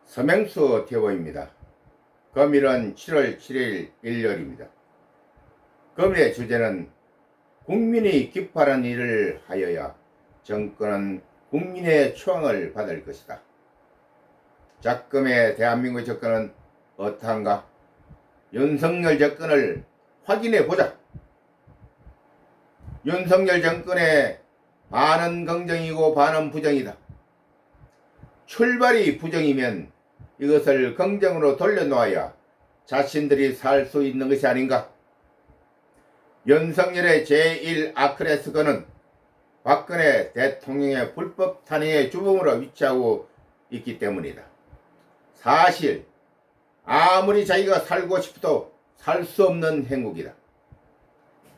서명수 태호입니다. 금일은 7월 7일 일요일입니다. 금일의 주제는 국민이 기뻐하는 일을 하여야 정권은 국민의 초청을 받을 것이다. 작금의 대한민국 정권은 어떠한가? 윤석열 정권을 확인해 보자. 윤석열 정권의 반은 긍정이고 반은 부정이다. 출발이 부정이면 이것을 긍정으로 돌려놓아야 자신들이 살 수 있는 것이 아닌가? 윤석열의 제1아크레스건은 박근혜 대통령의 불법 탄핵의 주범으로 위치하고 있기 때문이다. 사실 아무리 자기가 살고 싶어도 살 수 없는 행복이다.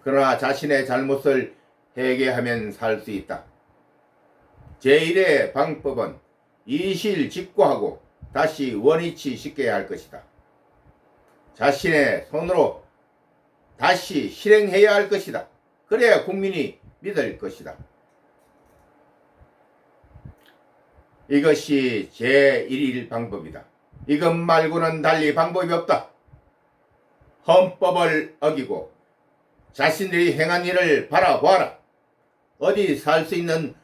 그러나 자신의 잘못을 회개하면 살 수 있다. 제1의 방법은 이실직고하고 다시 원위치 시켜야 할 것이다. 자신의 손으로 다시 실행해야 할 것이다. 그래야 국민이 믿을 것이다. 이것이 제1일 방법이다. 이것 말고는 달리 방법이 없다. 헌법을 어기고 자신들이 행한 일을 바라보아라. 어디 살 수 있는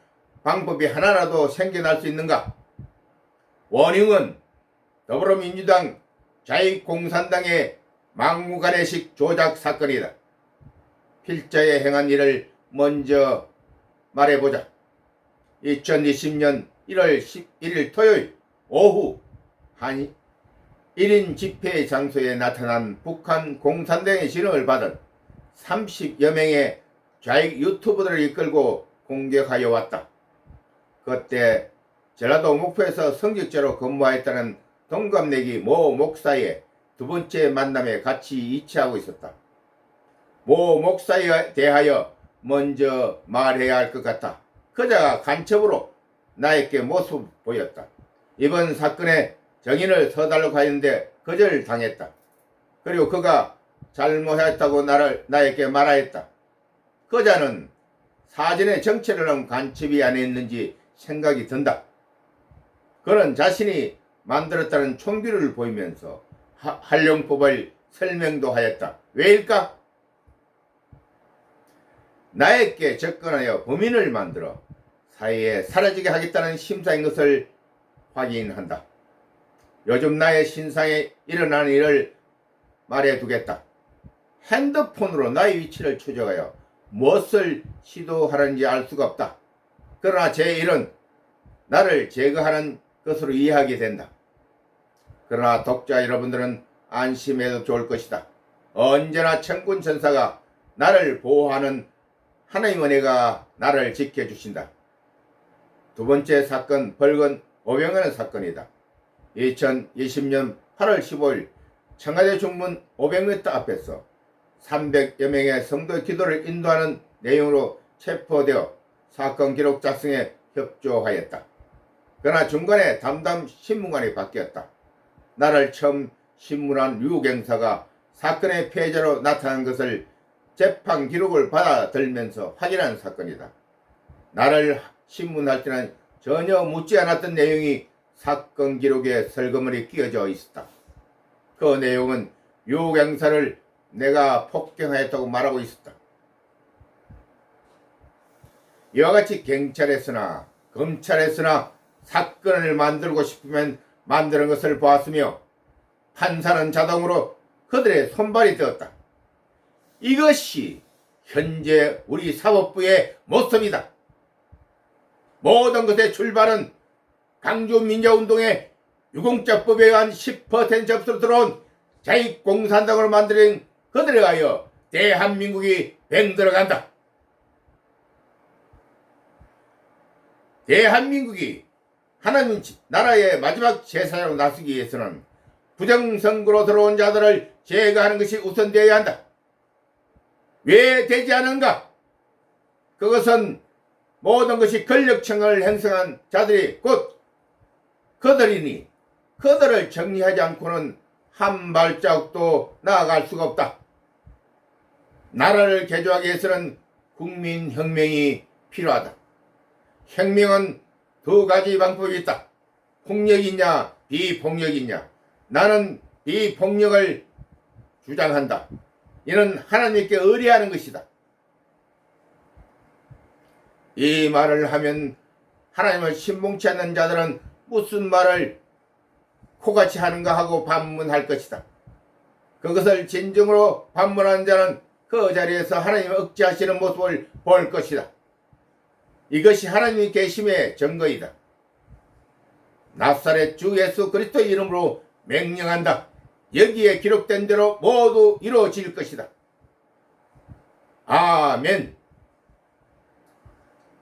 방법이 하나라도 생겨날 수 있는가? 원흉은 더불어민주당 자유공산당의 막무가내식 조작 사건이다. 필자에 행한 일을 먼저 말해보자. 2020년 1월 11일 토요일 오후 한 1인 집회 장소에 나타난 북한 공산당의 지령을 받은 30여 명의 좌익 유튜버들을 이끌고 공격하여 왔다. 그때 전라도 목포에서 성직자로 근무하였다는 동갑내기 모 목사의 두 번째 만남에 같이 이치하고 있었다. 모 목사에 대하여 먼저 말해야 할 것 같다. 그자가 간첩으로 나에게 모습 보였다. 이번 사건의 정인을 서달라고 하였는데 거절당했다. 그리고 그가 잘못했다고 나에게 말하였다. 그자는 사전에 정체를 한 간첩이 아니었는지 생각이 든다. 그는 자신이 만들었다는 총기를 보이면서 활용법을 설명도 하였다. 왜일까? 나에게 접근하여 범인을 만들어 사회에 사라지게 하겠다는 심사인 것을 확인한다. 요즘 나의 신상에 일어나는 일을 말해두겠다. 핸드폰으로 나의 위치를 추적하여 무엇을 시도하는지 알 수가 없다. 그러나 제 일은 나를 제거하는 것으로 이해하게 된다. 그러나 독자 여러분들은 안심해도 좋을 것이다. 언제나 천군 천사가 나를 보호하는 하나님 은혜가 나를 지켜주신다. 두 번째 사건, 벌금 500만원 사건이다. 2020년 8월 15일 청와대 중문 500m 앞에서 300여 명의 성도 기도를 인도하는 내용으로 체포되어 사건 기록 작성에 협조하였다. 그러나 중간에 담당 신문관이 바뀌었다. 나를 처음 신문한 유경사가 사건의 피해자로 나타난 것을 재판 기록을 받아들면서 확인한 사건이다. 나를 신문할 때는 전혀 묻지 않았던 내용이 사건 기록에 설거머리 끼어져 있었다. 그 내용은 유경사를 내가 폭행하였다고 말하고 있었다. 이와 같이 경찰에서나 검찰에서나 사건을 만들고 싶으면 만드는 것을 보았으며 판사는 자동으로 그들의 손발이 되었다. 이것이 현재 우리 사법부의 모습이다. 모든 것의 출발은 강주민주운동의 유공자법에 의한 10% 접수로 들어온 자유공산당으로 만든 그들에 의하여 대한민국이 뱅들어간다. 대한민국이 하나님 나라의 마지막 제사장으로 나서기 위해서는 부정선거로 들어온 자들을 제거하는 것이 우선되어야 한다. 왜 되지 않은가? 그것은 모든 것이 권력층을 형성한 자들이 곧 그들이니 그들을 정리하지 않고는 한 발자국도 나아갈 수가 없다. 나라를 개조하기 위해서는 국민혁명이 필요하다. 혁명은 두 가지 방법이 있다. 폭력이냐 비폭력이냐? 나는 비폭력을 주장한다. 이는 하나님께 의뢰하는 것이다. 이 말을 하면 하나님을 신봉치 않는 자들은 무슨 말을 코같이 하는가 하고 반문할 것이다. 그것을 진정으로 반문하는 자는 그 자리에서 하나님을 억제하시는 모습을 볼 것이다. 이것이 하나님의 계심의 증거이다. 나사렛 주 예수 그리스도의 이름으로 명령한다. 여기에 기록된 대로 모두 이루어질 것이다. 아멘.